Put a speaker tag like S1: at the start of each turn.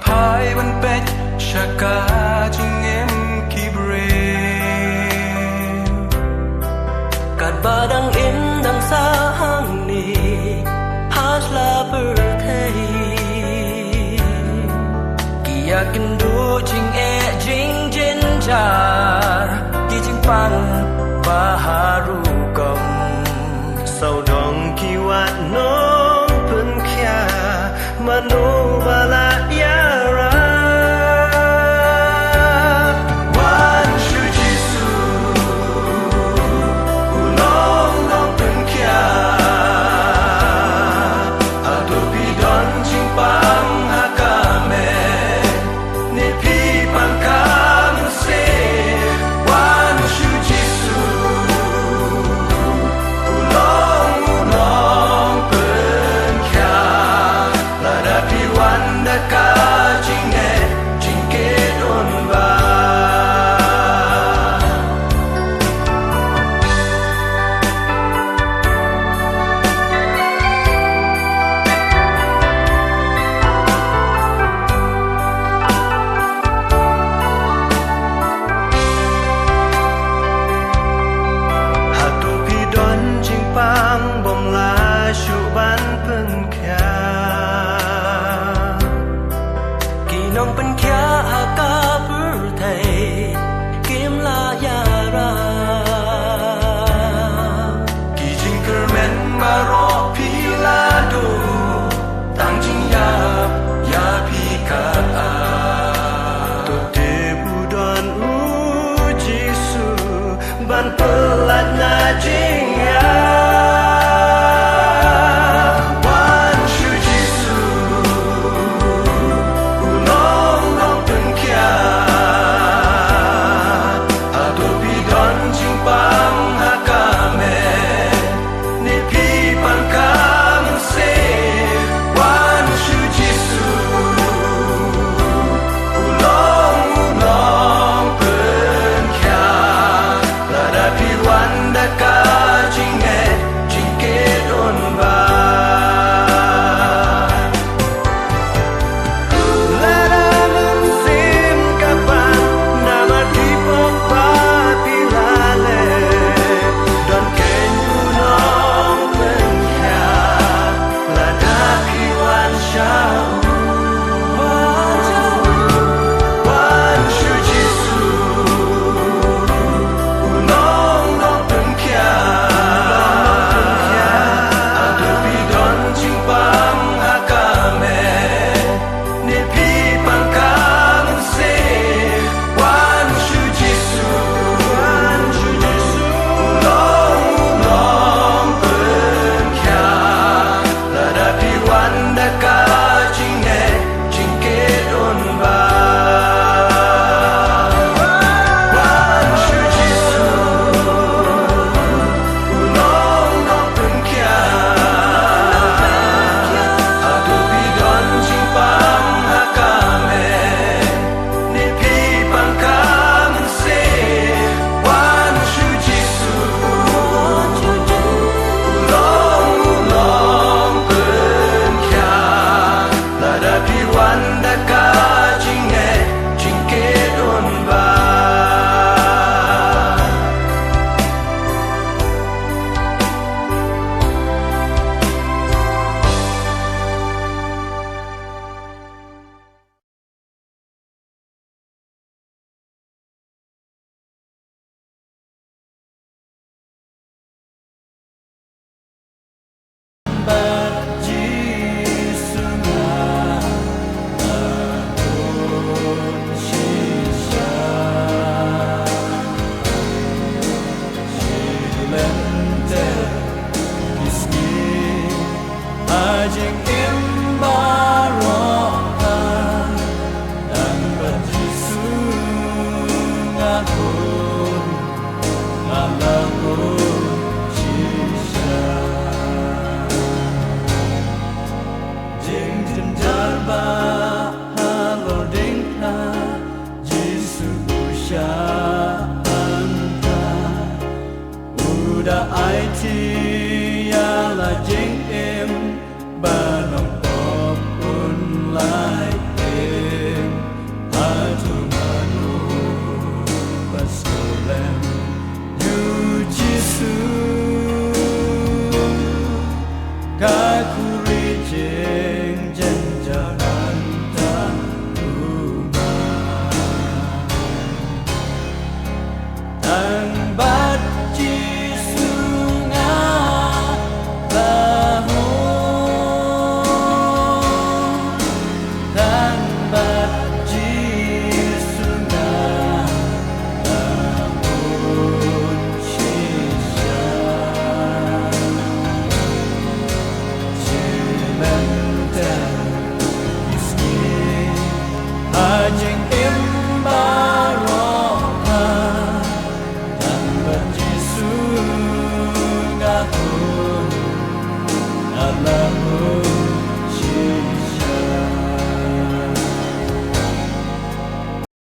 S1: phai vẫn pet shaka chung em kibre
S2: kat badang in dang sa hang ni has la per thei kia kin du ching e jing jin jar ki ching pang baharu kom
S3: sau dong ki wat nong pen kya mano bala yara
S1: wan shu jisu ulong long pen kya ado bidon jing pang hakame ne pi pang kam se wan shu jisu ulong long pen kya la da pi wan da ka jing e jing ke don ba
S3: hatu pi don jing pang bom la shu ban pen kya
S2: ki nong pen kya ha ka per thei kim la ya ra
S1: ki jing ker men ba ro pi la do tang jing ya pi ka a
S3: to te bu don u jisu ban pelat na jing ya
S1: wan shu jisu ulong long pen kya ado bidon jing pang hakame ne pi pang kam se wan shu jisu ulong pen kya la da pi wan da ka jing e jing ke don ba
S3: Laraman sim kapan nama tipok papilale don kenyu nong penkya lada piwan shau
S1: wan shu jisu ulong long pen kya ado bidon jing pang hakame ne pi pang kam se wan shu jisu ulong long pen kya la da pi wan da ka jing e jing ke don ba wan shu jisu ulong long pen kya ado bidon jing pang hakame ne pi pang kam se wan shu jisu ulong pen kya la da pi wan da ka jing e jing ke don ba
S2: ajing imbaroka dan berjisu ngakun ngalakun shisha jing jenjarba halo dingha jisu usha anta udah IT ya la jing im ba